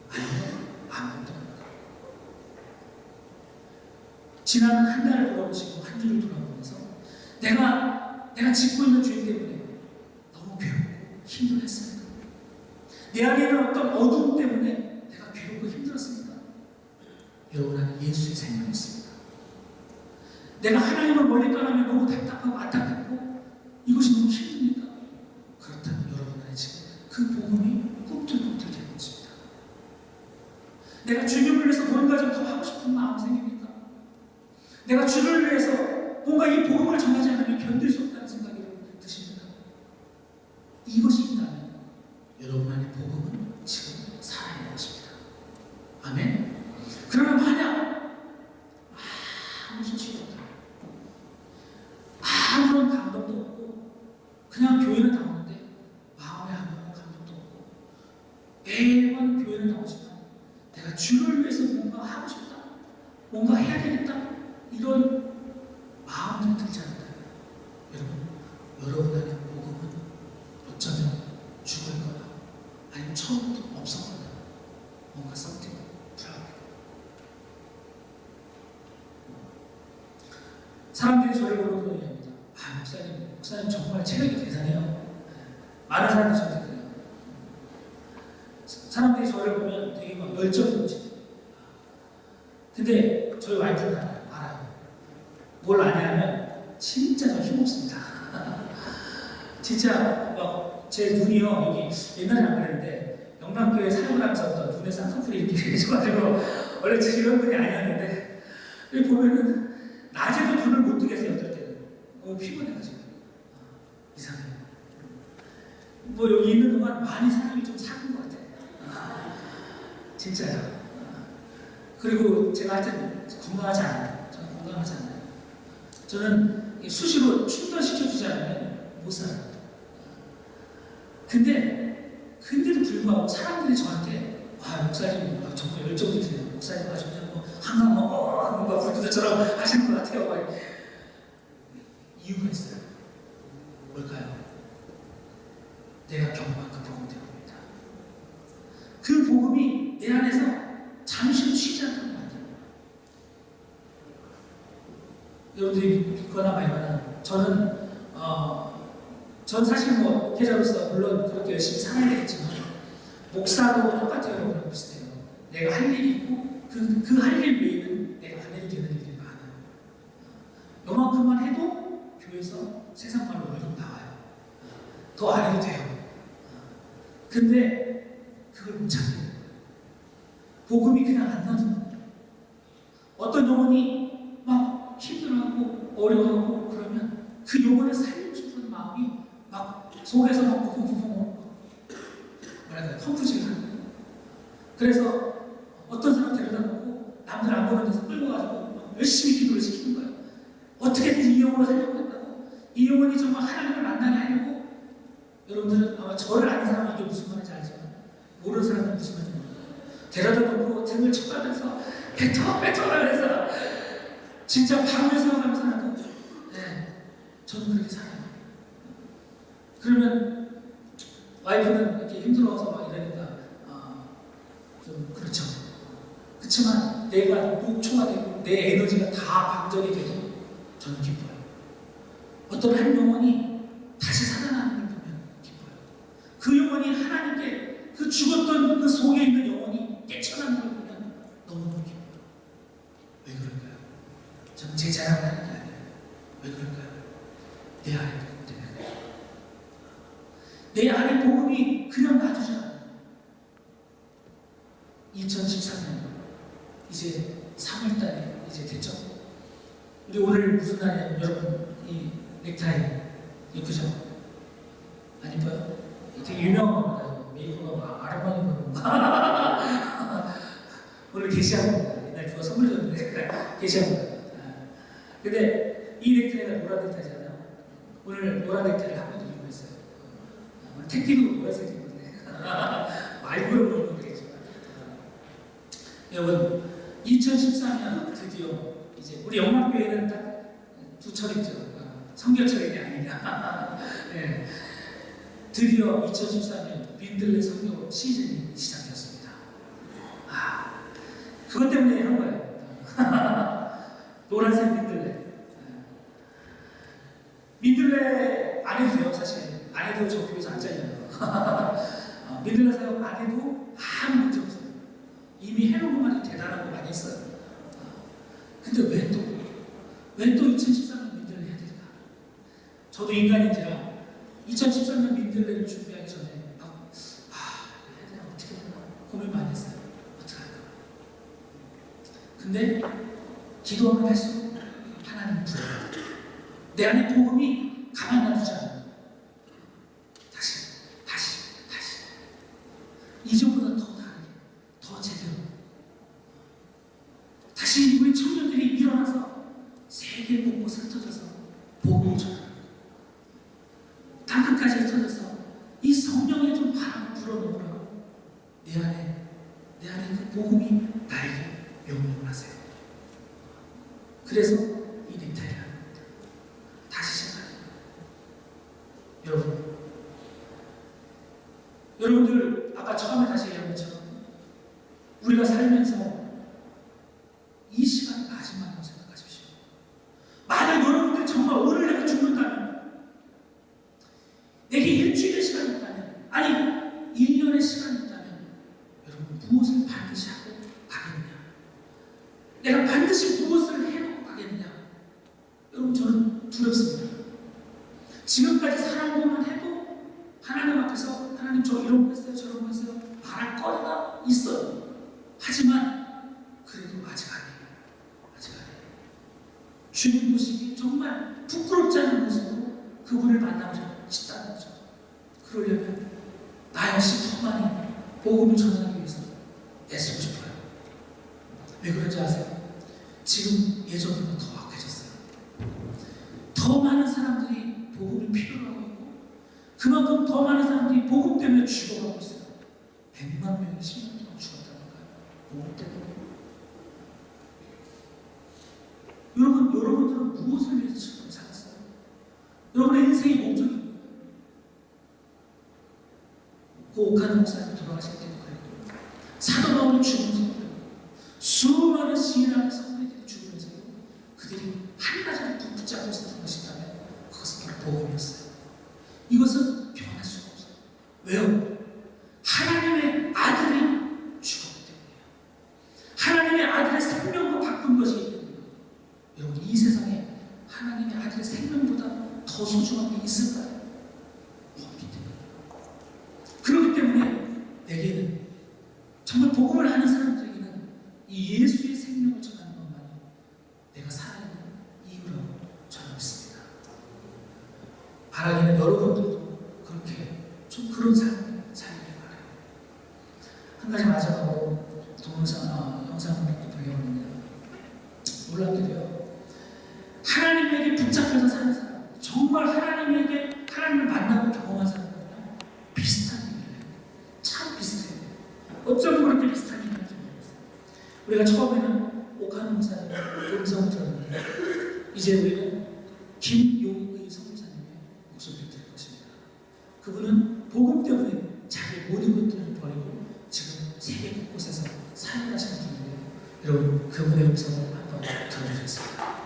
아니면 아무것도 없는가? 지난 한 달을 돌아보시고 한 주를 돌아보면서 내가 짓고 있는 죄 때문에 너무 괴롭고 힘들었습니까? 내 안에 있는 어떤 어둠 때문에 내가 괴롭고 힘들었습니까? 여러분 안에 예수의 생명이 있습니다. 내가 하나님을 멀리 떠나면 너무 답답하고 안타깝고 이것이 너무 힘듭니까? 그렇다면 여러분 안에 지금 그 복음이 꿈틀꿈틀 되는 것입니다. 내가 주님을 위해서 뭔가 좀 더 하고 싶은 마음 생깁니까? 내가 주를 위해서 뭔가 이 복음을 전하지 않으면 견딜 수 없다는 생각이 드십니까? 이것이 있다면 여러분 안에 복음은 지금 살아있는 것입니다. 아멘? 그러나 만약 아무 소식이 없다, 아무런 감동도 없고 그냥 교회는 나오는데 마음에 아무런 감동도 없고 매번 교회는 나오지만 내가 주를 위해서 뭔가 하고 싶다, 뭔가 해야 되겠다, 이런 마음이 들지 않는다면 여러분 안에 복음은 어쩌면 죽어있거나 아니면 처음부터 없었거나 뭔가 something 불안해요. 사람들이 저를 보고 그런 얘기합니다. 목사님 정말 체력이 대단해요. 많은 사람들이 저한테 그래요. 사람들이 저를 보면 되게 막 열정이 넘치대요. 근데 저희 와이프는 알아요. 뭘 아냐면 진짜 저 힘없습니다. 진짜 막 제 눈이요, 여기 옛날에 안 그랬는데 영남교회 사역을 하면서부터 눈에 쌍꺼풀이 이렇게 해가지고 원래 제 이런 분이 아니었는데 여기 보면은 낮에도 눈을 못 뜨겠어요. 어떨 때는 너무 피곤해가지고. 이상해요. 뭐 여기 있는 동안 많이 사람이 좀 사는 것 같아요. 진짜요. 그리고 제가 하여튼 건강하지 않아요. 저는 건강하지 않아요. 저는 수시로 충전시켜주지 않으면 못 살아요. 근데도 불구하고 사람들이 저한테 목사님 정말 열정이세요. 목사님 하시면 뭐 항상 뭔가 불도저처럼 하시는 것 같아요. 이유가 있어요. 뭘까요? 내가 경험한 그 복음 때문입니다. 그 복음이 내 안에서 잠시 쉬지 않는 것 같아요. 여러분들이 믿거나 말거나 전 사실 뭐 계좌로서 물론 그렇게 열심히 살아야 되겠지만 목사도 똑같아요. 여러분하고 비슷해요. 내가 할 일이 있고 그 할 일 외에는 내가 안 해도 되는 일들이 많아요. 요만큼만 해도 교회에서 세상 말로 월급 나와요. 더 안 해도 돼요. 근데 그걸 못 참는 거예요. 복음이 그냥 안 나서 어떤 영혼이 막 힘들어하고 어려워하고 그러면 그 영혼을 살리고 싶은 마음이 막 속에서 막 뭐랄까요, 펌프질 하는 거예요. 그래서 어떤 사람 데려다 놓고 남들 안 보는 데서 끌고 가지고 열심히 기도를 시키는 거예요. 어떻게든 이 영혼을 살려고 했다고. 이 영혼이 정말 하나님을 만나게 하려고. 여러분들은 아마 저를 아는 사람은 이게 무슨 말인지 알지만 모르는 사람은 무슨 말인지 모르는 거예요. 데려다 놓고 등을 쳐가면서 뱉어라 그래서 진짜 밤을 새워가면서 나도 저는 그렇게 살아요. 그러면 와이프는 이렇게 힘들어서 막 이러니까 좀 그렇죠. 그렇지만 내가 녹초가 되고 내 에너지가 다 방전이 돼도 저는 기뻐요. 어떤 한 영혼이 다시 살아나는 걸 보면 기뻐요. 그 영혼이 하나님께 그 죽었던 그 속에 있는 영혼이 깨쳐나는 걸 보면 너무너무 기뻐요. 왜 그럴까요? 저는 제 자랑을 하는 게 아니에요. 왜 그럴까요? 내 안에 복음 때문에. 내 안에 복음이 그냥 놔두지 않아요. 2013년 이제 3월달에 이제 됐죠. 우리 오늘 무슨 날이냐면 여러분 이 넥타이 예쁘죠? 안 예뻐요? 되게 유명한 겁니다. 메이커가 아르바니 거 오늘 게시한 겁니다. 옛날 누가 선물 줬는데 게시한 거예요. 근데 이 넥타이가 노란 넥타이잖아요. 오늘 노란 넥타이를 한 번도 입고 있어요. 오늘 택기도 노란색인데 말고는 모르는 거겠지만 여러분 2013년 드디어 이제 우리 영락교회는 딱 두 철이죠. 성결철이 아니냐. 네. 드디어 2013년 민들레 성교 시즌이 시작되었습니다. 그것 때문에 한 거예요. 노란색 민들레. 민들레 안 해도 돼요, 사실. 안 해도 저 교회에서 안 잘려요. 민들레 사역 안 해도 아무 문제 없어요. 이미 해놓은 것만이 대단한 거 많이 있어요. 근데 왜 또 2013년 민들레 해야 될까? 저도 인간인지라 2013년 민들레를 준비하기 전에 해야 되나 어떻게 해야 되나 고민 많이 했어요. 어떻게 할까? 근데 기도하면 할수록 하나님 부여해요. 내 안에 복음이 가만 놔두지 않아요. 다시 이전보다 더 다르게 더 제대로 다시 우리 청년들이 일어나서 세계 곳곳을 흩어져서 복음을 전하는 땅끝까지 흩어져서 이 성령의 좀 바람을 불어넣으라. 내 안에 그 복음이 나에게 명령을 하세요. 그래서 이 넥타이를 하는 겁니다. 다시 시작하는 여러분들 아까 처음에 다시 얘기한 것처럼 우리가 살면서 이 시간이 마지막이라고 생각하십시오. 만약 여러분들이 정말 오늘 내가 죽는다면 내게 일주일의 시간이 있다면 아니 1년의 시간이 있다면 여러분 무엇을 반드시 하고 가겠느냐? 내가 반드시 무엇을 해놓고 가겠느냐? 여러분 저는 두렵습니다. 지금까지 살아온 것만 해도 하나님 앞에서 하나님 저 이런 거 했어요 저런 거 했어요 말할 거리가 있어요. 하지만 그래도 아직 아니에요. 주님 보시기 정말 부끄럽지 않은 모습으로 그분을 만나고 싶다는 거죠. 그러려면 나 역시 더 많이 복음을 전하기 위해서 애쓰고 싶어요. 왜 그런지 아세요? 지금 예전보다 더 악해졌어요. 더 많은 사람들이 복음을 필요로 하고 있고 그만큼 더 많은 사람들이 복음 때문에 죽어가고 있어요. 100만 명이 10년 동안 죽었다니까요. 복음 때문에. 여러분들은 무엇을 위해서 지금 살았어요? 여러분의 인생의 목적이 뭐예요? 그 옥하는 목사님 돌아가실 때도 그랬고 사도 바울이 죽으면서 그랬고 수많은 시인왕의 선배들이 죽으면서도 그들이 한 가지를 붙잡고 있었던 것이 있다면 그것은 바로 복음이었어요. 이것은 변할 수가 없어요. 왜요? 하나님의 아들이 죽었기 때문이에요. 하나님의 아들의 생명으로 바꾼 것이기 때문이에요. 여러분 이 세상에 하나님의 아들의 생명보다 더 소중한 게 있을까요? 없기 때문에. 그렇기 때문에 내게는 정말 복음을 아는 사람들에게는 이 예수의 생명을 전하는 것만이 내가 살아있는 이유라고 저는 믿습니다. 바라기는 여러분들도 그렇게 좀 그런 삶을 살기를 바라요. 한 가지 마지막으로 영상을 보려합니다. 놀랍게도요. 하나님에게 붙잡혀서 사는 사람, 정말 하나님을 만나고 경험한 사람들은요 비슷한 얘기를 해요. 참 비슷해요. 어쩜 그렇게 비슷한 얘기를 하는지 모르겠어요. 우리가 처음에는 옥하는 목사님의 음성을 들었는데 이제 우리는 김용의 선교사님의 목소리를 들을 것입니다. 그분은 복음 때문에 자기 모든 것들을 버리고 지금 세계 곳곳에서 사역을 하시는 분인데요. 여러분 그분의 음성을 한번 들어주시겠습니다.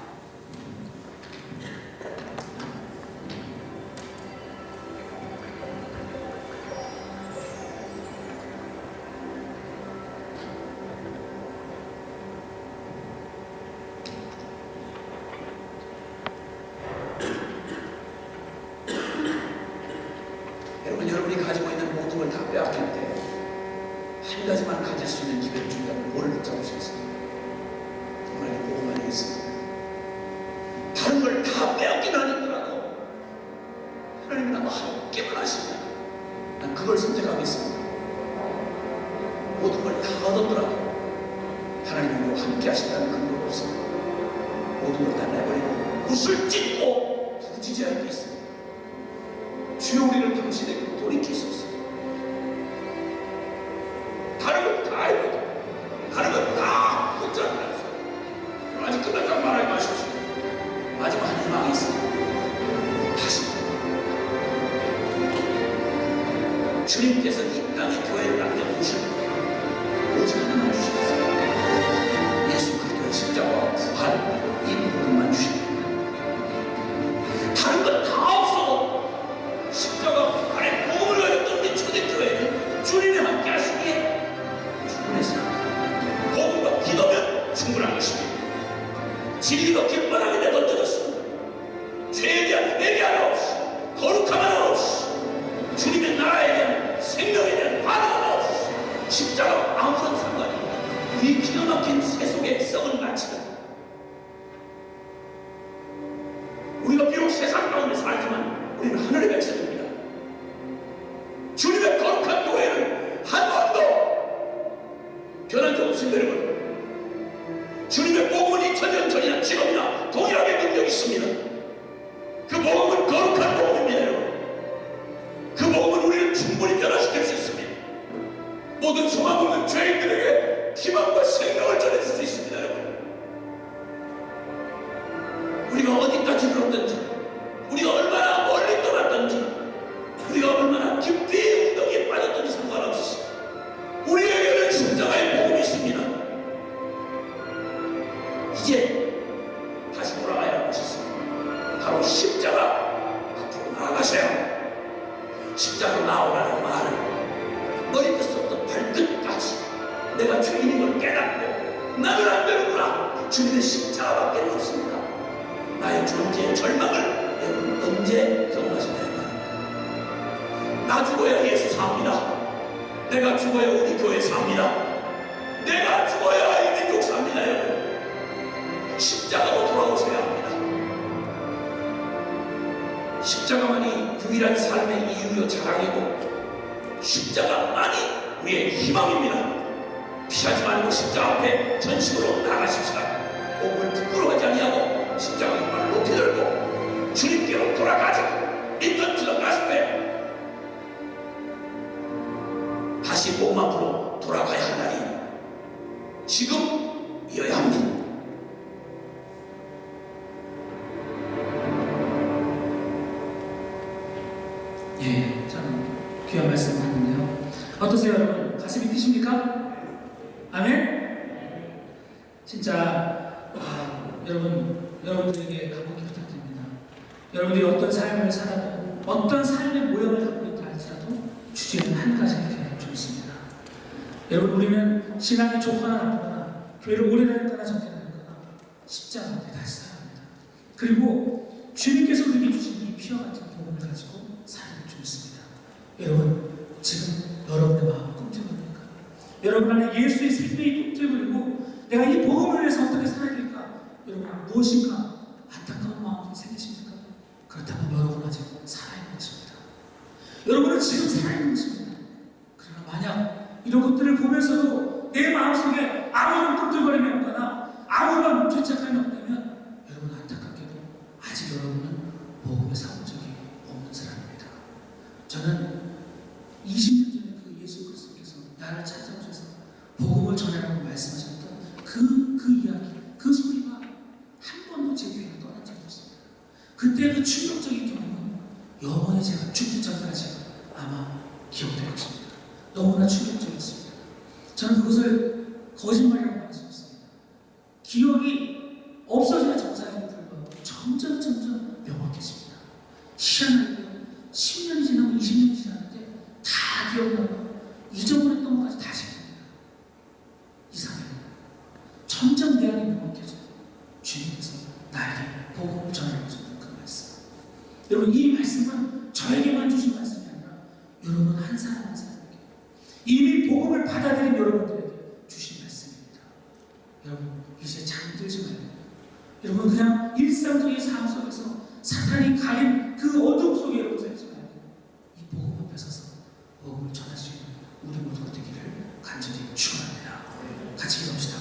여러분, 여러분이 가지고 있는 모든 걸 다 빼앗길 때 한 가지만 가질 수 있는 기회를 준다면 뭘 붙잡으시겠습니까? 하나님 복음 아니겠습니까? 다른 걸 다 빼앗기는 아니더라도 하나님이 나와 함께만 하시면 난 그걸 선택하겠습니다. 모든 걸 다 얻었더라도 하나님이 함께 하신다는 근거가 없습니다. 모든 걸 다 내버리고 붓을 찢고 부지지할 게 있습니다. 주여 우리를 당신에게 돌이키소서. 다른 건 다 해보자. 다른 건 다 붙잡으면서 아직 끝났다고 말하지 마십시오. 마지막 한 희망이 있습니다. 다시 주님께서 이 땅에 교회를 남겨두신 오직 하나만 주셨어요. 예수 그리스도의 십자가와 부활 이 부분만 주십니다. 다른 건 다 없어도 십자가 안에 복음을 가졌던 우리 초대교회는 주님이 함께 하시기에 충분했습니다. 복음과 기도면 충분한 것입니다. 진리가 깃바람에 내던져졌습니다. 죄에 대한 회개 하나 없이 거룩함 하나 없이 주님의 나라에 대한 생명에 대한 반응 하나 없이 십자가와 아무런 상관이 없는 이 기가 막힌 세속의 썩은 가치가 우리가 비록 세상 가운데 살지만 우리는 하늘의 백성입니다. 주님의 거룩한 교회는 한 번도 변한 적 없습니다. 여러분, 주님의 복음은 2000년 전이나 지금이나 동일하게 능력이 있습니다. 그 복음은 거룩한 복음입니다. 여러분, 그 복음은 우리를 충분히 변화시킬 수 있습니다. 모든 소망 없는 죄인들에게 희망과 생명을 전해줄 수 있습니다. 여러분, 우리가 어디까지 들었든지, 우리가 얼마나 멀리 떠났든지, 우리가 얼마나 깊이 웅덩이에 빠졌든지 상관없이 우리에게는 십자가의 복음이 있습니다. 이제 다시 돌아가야 할 것이 있습니다. 바로 십자가 앞으로 나아가세요. 십자가로 나오라는 말은 머리끝부터 발끝까지 내가 죄인인 걸 깨닫고 나는 안 되는구나. 주님의 십자가밖에 없습니다. 나의 존재의 절망을 여러분 언제 경험하시나요? 나 죽어야 예수 삽니다. 내가 죽어야 우리 교회 삽니다. 내가 죽어야 이 민족 삽니다. 여러분, 십자가로 돌아오셔야 합니다. 십자가만이 유일한 삶의 이유요 자랑이고 십자가만이 우리의 희망입니다. 피하지 말고 십자가 앞에 전심으로 나가십시다. 몸을 부끄러워하지 아니하고 십자가 깃발을 높이 들고 주님께로 돌아가자. Return to the gospel. 다시 복음 앞으로 돌아가야 할 날이 지금이어야 합니다. 예, 참 귀한 말씀 하는데요. 어떠세요, 여러분? 가슴이 뛰십니까? 아멘? 진짜 여러분들에게 간곡히 부탁드립니다. 여러분들이 어떤 삶을 살아도 어떤 삶의 모형을 갖고 있다 할지라도 주제는 한 가지 이렇게 좀 있습니다. 여러분, 우리는 신앙이 좋거나 나쁘거나 교회를 오래 다녔거나 적게 다녔거나 십자가 앞에 다시 서야 합니다. 그리고 주님께서 우리에게 주신 이 피와 같은 복음을 가지고 살아갈 줄 믿습니다. 여러분, 지금 여러분의 마음은 꿈틀거립니까? 여러분 안에 예수의 생명이 꿈틀거리고 내가 이 복음을 위해서 어떻게 살아야 될까? 여러분, 무엇인가 안타까운 마음이 생기십니까? 그렇다면 여러분 아직 살아있는 것입니다. 여러분은 지금 살아있는 것입니다. 그러나 만약 이런 것들을 보면서도 내 마음속에 아무런 꿈틀거림이 없거나 아무런 죄책감이 없다면 여러분 안타깝게도 아직 여러분은 복음에 사온 적이 없는 사람입니다. 저는 20년 전에 그 예수 그리스도께서 나를 찾아오셔서 복음을 전하라고 말씀하셨던 그 이야기, 그 소리가 한 번도 제 귀에서 떠난 적이 없습니다. 그때 그 충격적인 경험은 영원히 제가 죽기 전까지 아마 기억될 것입니다. 너무나 충격적이었습니다. 저는 그것을 거짓말이라고 말할 수 없습니다. 기억이 없어지는 정상에도 불구하고 점점 명확해집니다. 희한하게도 10년이 지나고 20년이 지났는데 다 기억나고 잊어버렸던 것까지 다시 기억납니다. 이상해요. 점점 내 안이 명확해져요. 주님께서 나에게 복음을 전하라고 하셨던 그 말씀. 여러분, 이 말씀은 저에게만 주신 말씀이 아니라 여러분 한 사람 한 사람에게 이미 복음을 받아들인 여러분들에게 주신 말씀입니다. 여러분, 이제 잠들지 말고 여러분 그냥 일상적인 삶 속에서 사탄이 가린 그 어둠 속에 여러분 살지 말고 이 복음 앞에 서서 복음을 전할 수 있는 우리 모두가 되기를 간절히 축원합니다. 같이 기도합시다.